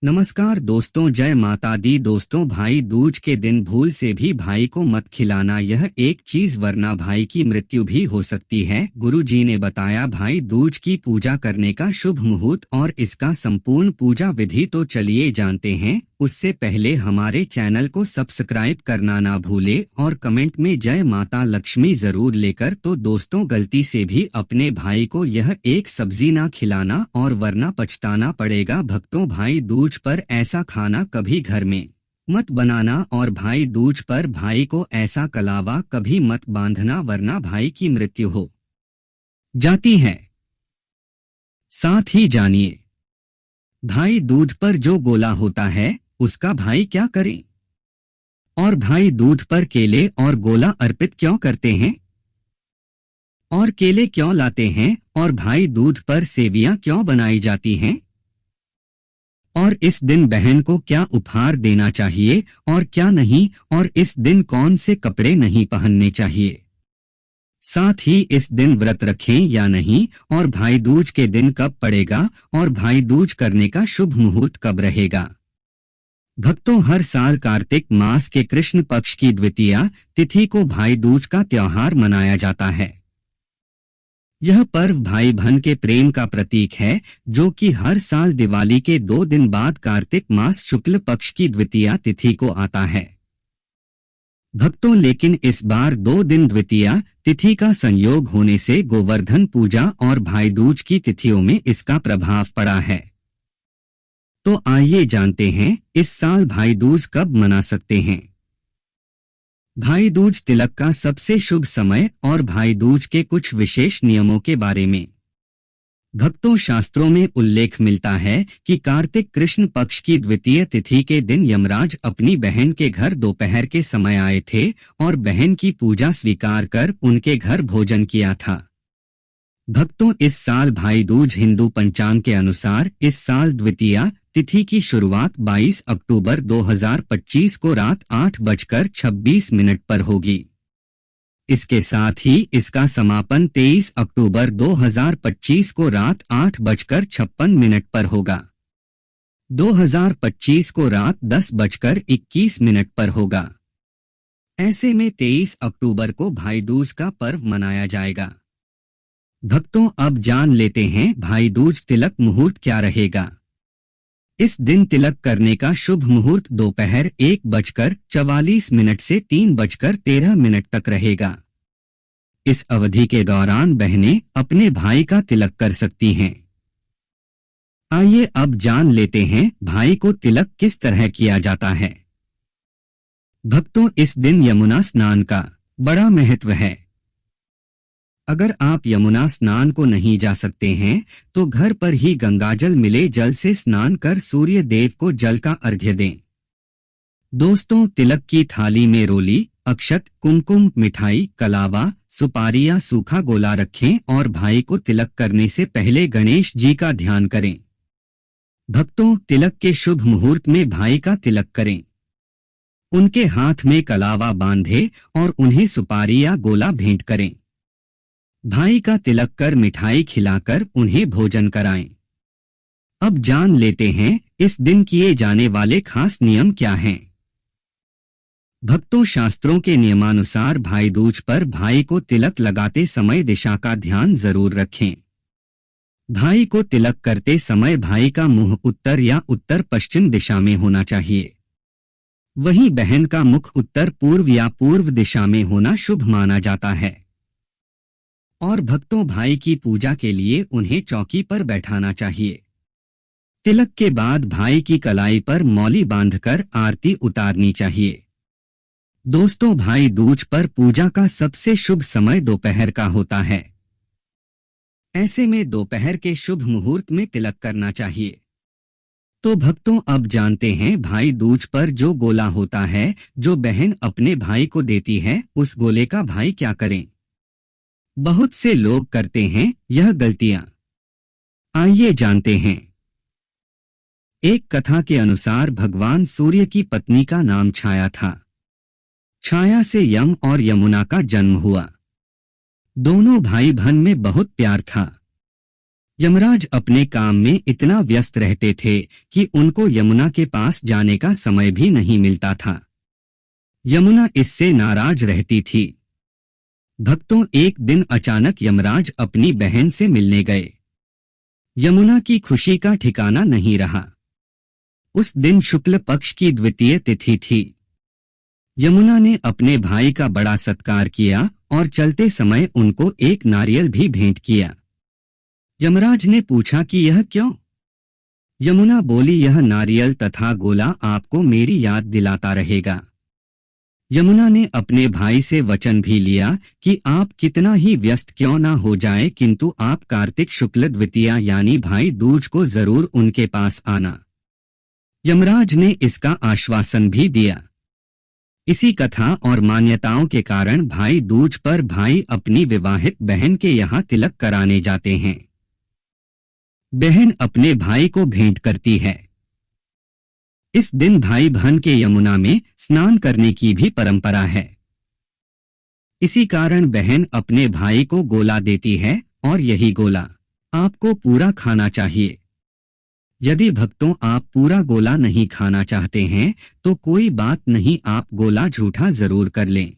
नमस्कार दोस्तों, जय माता दी। दोस्तों, भाई दूज के दिन भूल से भी भाई को मत खिलाना यह एक चीज, वरना भाई की मृत्यु भी हो सकती है। गुरु जी ने बताया भाई दूज की पूजा करने का शुभ मुहूर्त और इसका संपूर्ण पूजा विधि। तो चलिए जानते हैं। उससे पहले हमारे चैनल को सब्सक्राइब करना ना भूले और कमेंट में जय माता लक्ष्मी जरूर लेकर। तो दोस्तों, गलती से भी अपने भाई को यह एक सब्जी ना खिलाना और वरना पछताना पड़ेगा। भक्तों, भाई दूज पर ऐसा खाना कभी घर में मत बनाना और भाई दूज पर भाई को ऐसा कलावा कभी मत बांधना, वरना भाई की मृत्यु हो जाती है। साथ ही जानिए, भाई दूज पर जो गोला होता है उसका भाई क्या करे और भाई दूज पर केले और गोला अर्पित क्यों करते हैं और केले क्यों लाते हैं और भाई दूज पर सेवियां क्यों बनाई जाती हैं और इस दिन बहन को क्या उपहार देना चाहिए और क्या नहीं, और इस दिन कौन से कपड़े नहीं पहनने चाहिए। साथ ही इस दिन व्रत रखें या नहीं और भाई दूज के दिन कब पड़ेगा और भाई दूज करने का शुभ मुहूर्त कब रहेगा। भक्तों, हर साल कार्तिक मास के कृष्ण पक्ष की द्वितीया तिथि को भाई दूज का त्योहार मनाया जाता है। यह पर्व भाई बहन के प्रेम का प्रतीक है, जो कि हर साल दिवाली के 2 दिन बाद कार्तिक मास शुक्ल पक्ष की द्वितीया तिथि को आता है। भक्तों, लेकिन इस बार 2 दिन द्वितीया तिथि का संयोग होने से गोवर्धन पूजा और भाई दूज की तिथियों में इसका प्रभाव पड़ा है। तो आइए जानते हैं इस साल भाई दूज कब मना सकते हैं। भाई दूज तिलक का सबसे शुभ समय और भाई दूज के कुछ विशेष नियमों के बारे में। भक्तों, शास्त्रों में उल्लेख मिलता है कि कार्तिक कृष्ण पक्ष की द्वितीय तिथि के दिन यमराज अपनी बहन के घर दोपहर के समय आए थे और बहन की पूजा स्वीकार कर उनके घर भोजन किया था। भक्तों, इस साल भाई दूज हिंदू पंचांग के अनुसार इस साल द्वितीया तिथि की शुरुआत 22 अक्टूबर 2025 को रात 8:26 पर होगी। इसके साथ ही इसका समापन 23 अक्टूबर 2025 को रात 8:56 पर होगा। 2025 को रात 10:21 पर होगा। ऐसे में 23 अक्टूबर को भाई दूज का पर्व मनाया जाएगा। भक्तों, अब जान लेते हैं भाई दूज तिलक मुहूर्त क्या रहेगा। इस दिन तिलक करने का शुभ मुहूर्त दोपहर 1:44 से 3:13 तक रहेगा। इस अवधि के दौरान बहनें अपने भाई का तिलक कर सकती हैं। आइए अब जान लेते हैं भाई को तिलक किस तरह किया जाता है। भक्तों, इस दिन यमुना स्नान का बड़ा महत्व है। अगर आप यमुना स्नान को नहीं जा सकते हैं तो घर पर ही गंगाजल मिले जल से स्नान कर सूर्य देव को जल का अर्घ्य दें। दोस्तों, तिलक की थाली में रोली, अक्षत, कुमकुम, मिठाई, कलावा, सुपारी या सूखा गोला रखें और भाई को तिलक करने से पहले गणेश जी का ध्यान करें। भक्तों, तिलक के शुभ मुहूर्त में भाई का तिलक करें। उनके हाथ में कलावा बांधे और उन्हें सुपारी या गोला भेंट करें। भाई का तिलक कर मिठाई खिलाकर उन्हें भोजन कराएं। अब जान लेते हैं इस दिन किए जाने वाले खास नियम क्या हैं। भक्तों, शास्त्रों के नियमानुसार भाई दूज पर भाई को तिलक लगाते समय दिशा का ध्यान जरूर रखें। भाई को तिलक करते समय भाई का मुंह उत्तर या उत्तर पश्चिम दिशा में होना चाहिए। वहीं बहन का मुख उत्तर पूर्व या पूर्व दिशा में होना शुभ माना जाता है। और भक्तों, भाई की पूजा के लिए उन्हें चौकी पर बैठाना चाहिए। तिलक के बाद भाई की कलाई पर मौली बांधकर आरती उतारनी चाहिए। दोस्तों, भाई दूज पर पूजा का सबसे शुभ समय दोपहर का होता है। ऐसे में दोपहर के शुभ मुहूर्त में तिलक करना चाहिए। तो भक्तों, अब जानते हैं भाई दूज पर जो गोला होता है जो बहन अपने भाई को देती है, उस गोले का भाई क्या करें। बहुत से लोग करते हैं यह गलतियां। आइए जानते हैं। एक कथा के अनुसार भगवान सूर्य की पत्नी का नाम छाया था। छाया से यम और यमुना का जन्म हुआ। दोनों भाई बहन में बहुत प्यार था। यमराज अपने काम में इतना व्यस्त रहते थे कि उनको यमुना के पास जाने का समय भी नहीं मिलता था। यमुना इससे नाराज रहती थी। भक्तों, एक दिन अचानक यमराज अपनी बहन से मिलने गए। यमुना की खुशी का ठिकाना नहीं रहा। उस दिन शुक्ल पक्ष की द्वितीय तिथि थी। यमुना ने अपने भाई का बड़ा सत्कार किया और चलते समय उनको एक नारियल भी भेंट किया। यमराज ने पूछा कि यह क्यों? यमुना बोली, यह नारियल तथा गोला आपको मेरी याद दिलाता रहेगा। यमुना ने अपने भाई से वचन भी लिया कि आप कितना ही व्यस्त क्यों ना हो जाए, किंतु आप कार्तिक शुक्ल द्वितीया यानी भाई दूज को जरूर उनके पास आना। यमराज ने इसका आश्वासन भी दिया। इसी कथा और मान्यताओं के कारण भाई दूज पर भाई अपनी विवाहित बहन के यहाँ तिलक कराने जाते हैं। बहन अपने भाई को भेंट करती है। इस दिन भाई बहन के यमुना में स्नान करने की भी परंपरा है। इसी कारण बहन अपने भाई को गोला देती है और यही गोला आपको पूरा खाना चाहिए। यदि भक्तों आप पूरा गोला नहीं खाना चाहते हैं तो कोई बात नहीं, आप गोला झूठा जरूर कर लें।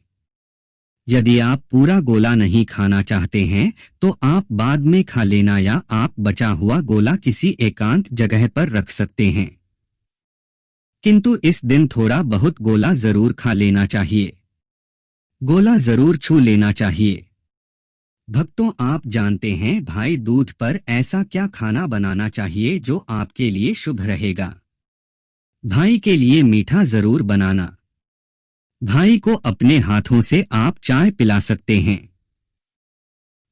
यदि आप पूरा गोला नहीं खाना चाहते हैं तो आप बाद में खा लेना या आप बचा हुआ गोला किसी एकांत जगह पर रख सकते हैं, किंतु इस दिन थोड़ा बहुत गोला जरूर खा लेना चाहिए। गोला जरूर छू लेना चाहिए। भक्तों, आप जानते हैं भाई दूज पर ऐसा क्या खाना बनाना चाहिए जो आपके लिए शुभ रहेगा। भाई के लिए मीठा जरूर बनाना। भाई को अपने हाथों से आप चाय पिला सकते हैं,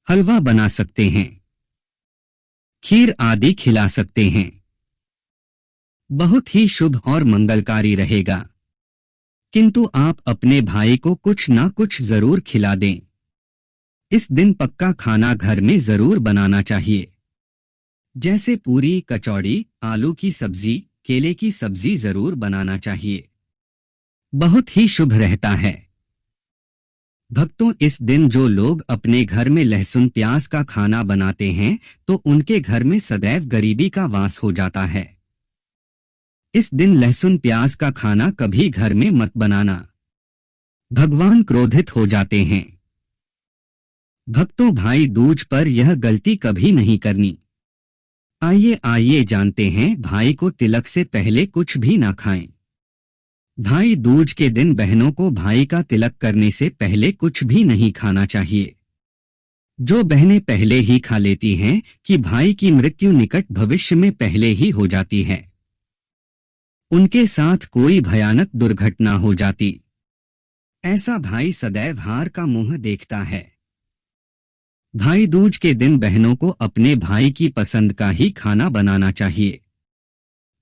हलवा बना सकते हैं, खीर आदि खिला सकते हैं। बहुत ही शुभ और मंगलकारी रहेगा। किंतु आप अपने भाई को कुछ ना कुछ जरूर खिला दें। इस दिन पक्का खाना घर में जरूर बनाना चाहिए, जैसे पूरी, कचौड़ी, आलू की सब्जी, केले की सब्जी जरूर बनाना चाहिए। बहुत ही शुभ रहता है। भक्तों, इस दिन जो लोग अपने घर में लहसुन प्याज का खाना बनाते हैं तो उनके घर में सदैव गरीबी का वास हो जाता है। इस दिन लहसुन प्याज का खाना कभी घर में मत बनाना। भगवान क्रोधित हो जाते हैं। भक्तों, भाई दूज पर यह गलती कभी नहीं करनी। आइए जानते हैं भाई को तिलक से पहले कुछ भी ना खाएं। भाई दूज के दिन बहनों को भाई का तिलक करने से पहले कुछ भी नहीं खाना चाहिए। जो बहनें पहले ही खा लेती हैं कि भाई की मृत्यु निकट भविष्य में पहले ही हो जाती है, उनके साथ कोई भयानक दुर्घटना हो जाती। ऐसा भाई सदैव हार का मुंह देखता है। भाई दूज के दिन बहनों को अपने भाई की पसंद का ही खाना बनाना चाहिए।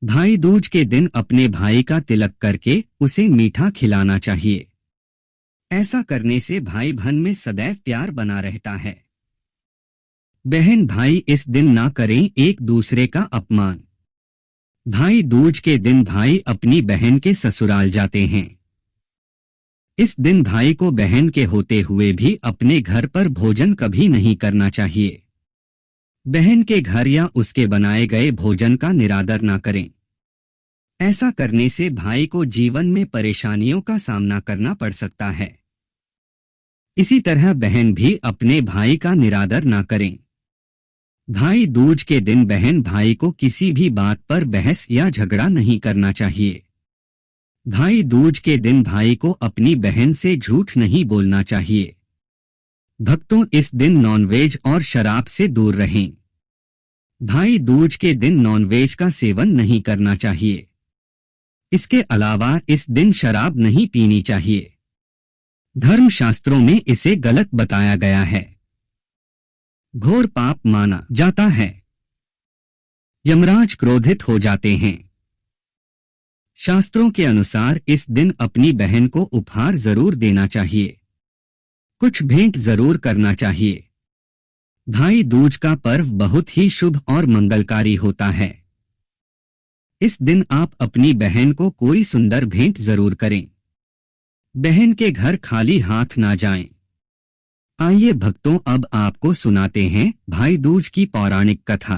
भाई दूज के दिन अपने भाई का तिलक करके उसे मीठा खिलाना चाहिए। ऐसा करने से भाई बहन में सदैव प्यार बना रहता है। बहन भाई इस दिन ना करें एक दूसरे का अपमान। भाई दूज के दिन भाई अपनी बहन के ससुराल जाते हैं। इस दिन भाई को बहन के होते हुए भी अपने घर पर भोजन कभी नहीं करना चाहिए। बहन के घर या उसके बनाए गए भोजन का निरादर ना करें। ऐसा करने से भाई को जीवन में परेशानियों का सामना करना पड़ सकता है। इसी तरह बहन भी अपने भाई का निरादर ना करें। भाई दूज के दिन बहन भाई को किसी भी बात पर बहस या झगड़ा नहीं करना चाहिए। भाई दूज के दिन भाई को अपनी बहन से झूठ नहीं बोलना चाहिए। भक्तों, इस दिन नॉनवेज और शराब से दूर रहें। भाई दूज के दिन नॉनवेज का सेवन नहीं करना चाहिए। इसके अलावा इस दिन शराब नहीं पीनी चाहिए। धर्मशास्त्रों में इसे गलत बताया गया है। घोर पाप माना जाता है। यमराज क्रोधित हो जाते हैं। शास्त्रों के अनुसार इस दिन अपनी बहन को उपहार जरूर देना चाहिए, कुछ भेंट जरूर करना चाहिए। भाई दूज का पर्व बहुत ही शुभ और मंगलकारी होता है। इस दिन आप अपनी बहन को कोई सुंदर भेंट जरूर करें। बहन के घर खाली हाथ ना जाएं। आइए भक्तों, अब आपको सुनाते हैं भाई दूज की पौराणिक कथा।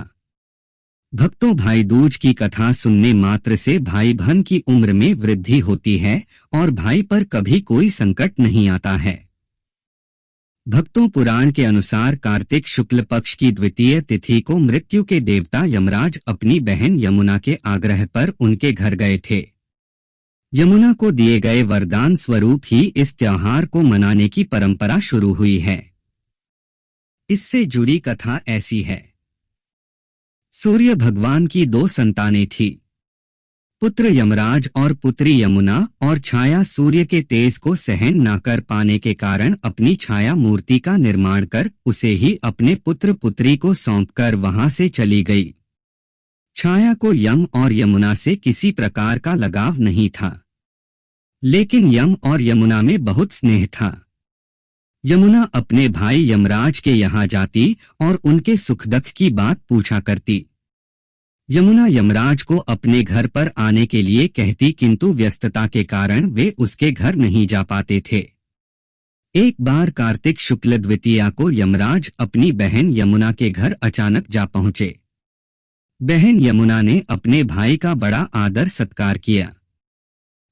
भक्तों, भाई दूज की कथा सुनने मात्र से भाई बहन की उम्र में वृद्धि होती है और भाई पर कभी कोई संकट नहीं आता है। भक्तों, पुराण के अनुसार कार्तिक शुक्ल पक्ष की द्वितीय तिथि को मृत्यु के देवता यमराज अपनी बहन यमुना के आग्रह पर उनके घर गए थे। यमुना को दिए गए वरदान स्वरूप ही इस त्योहार को मनाने की परंपरा शुरू हुई है। इससे जुड़ी कथा ऐसी है। सूर्य भगवान की दो संतानें थी, पुत्र यमराज और पुत्री यमुना, और छाया सूर्य के तेज को सहन न कर पाने के कारण अपनी छाया मूर्ति का निर्माण कर उसे ही अपने पुत्र पुत्री को सौंपकर वहां से चली गई। छाया को यम और यमुना से किसी प्रकार का लगाव नहीं था, लेकिन यम और यमुना में बहुत स्नेह था। यमुना अपने भाई यमराज के यहाँ जाती और उनके सुख दुख की बात पूछा करती। यमुना यमराज को अपने घर पर आने के लिए कहती, किंतु व्यस्तता के कारण वे उसके घर नहीं जा पाते थे। एक बार कार्तिक शुक्ल द्वितीया को यमराज अपनी बहन यमुना के घर अचानक जा पहुंचे। बहन यमुना ने अपने भाई का बड़ा आदर सत्कार किया,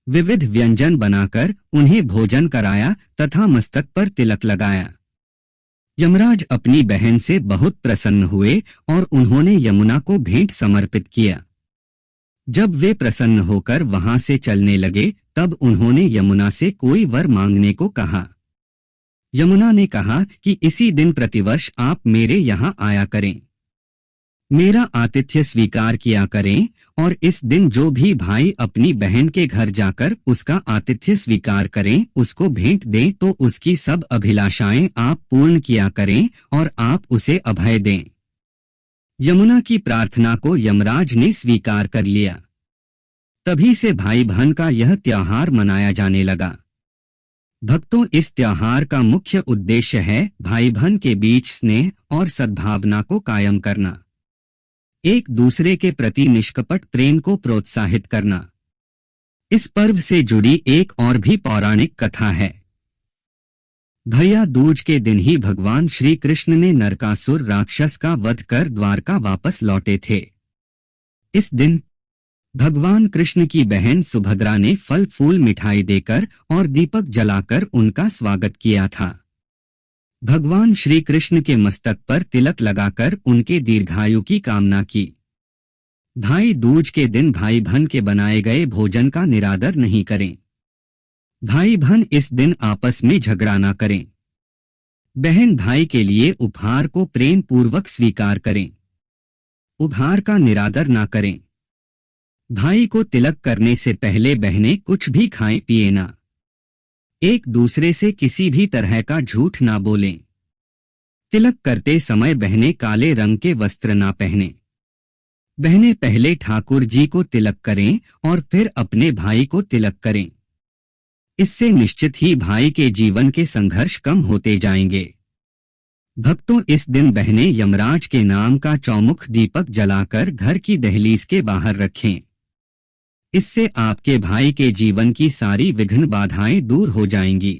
विविध व्यंजन बनाकर उन्हें भोजन कराया तथा मस्तक पर तिलक लगाया। यमराज अपनी बहन से बहुत प्रसन्न हुए और उन्होंने यमुना को भेंट समर्पित किया। जब वे प्रसन्न होकर वहां से चलने लगे, तब उन्होंने यमुना से कोई वर मांगने को कहा। यमुना ने कहा कि इसी दिन प्रतिवर्ष आप मेरे यहाँ आया करें, मेरा आतिथ्य स्वीकार किया करें, और इस दिन जो भी भाई अपनी बहन के घर जाकर उसका आतिथ्य स्वीकार करें, उसको भेंट दें तो उसकी सब अभिलाषाएं आप पूर्ण किया करें और आप उसे अभय दें। यमुना की प्रार्थना को यमराज ने स्वीकार कर लिया। तभी से भाई बहन का यह त्योहार मनाया जाने लगा। भक्तों, इस त्योहार का मुख्य उद्देश्य है भाई बहन के बीच स्नेह और सद्भावना को कायम करना, एक दूसरे के प्रति निष्कपट प्रेम को प्रोत्साहित करना। इस पर्व से जुड़ी एक और भी पौराणिक कथा है। भैया दूज के दिन ही भगवान श्री कृष्ण ने नरकासुर राक्षस का वध कर द्वारका वापस लौटे थे। इस दिन भगवान कृष्ण की बहन सुभद्रा ने फल फूल मिठाई देकर और दीपक जलाकर उनका स्वागत किया था। भगवान श्री कृष्ण के मस्तक पर तिलक लगाकर उनके दीर्घायु की कामना की। भाई दूज के दिन भाई बहन के बनाए गए भोजन का निरादर नहीं करें। भाई बहन इस दिन आपस में झगड़ा न करें। बहन भाई के लिए उपहार को प्रेम पूर्वक स्वीकार करें, उपहार का निरादर न करें। भाई को तिलक करने से पहले बहनें कुछ भी खाएं पिए ना। एक दूसरे से किसी भी तरह का झूठ ना बोलें। तिलक करते समय बहनें काले रंग के वस्त्र ना पहनें। बहनें पहले ठाकुर जी को तिलक करें और फिर अपने भाई को तिलक करें। इससे निश्चित ही भाई के जीवन के संघर्ष कम होते जाएंगे। भक्तों, इस दिन बहनें यमराज के नाम का चौमुख दीपक जलाकर घर की दहलीज के बाहर रखें। इससे आपके भाई के जीवन की सारी विघ्न बाधाएं दूर हो जाएंगी।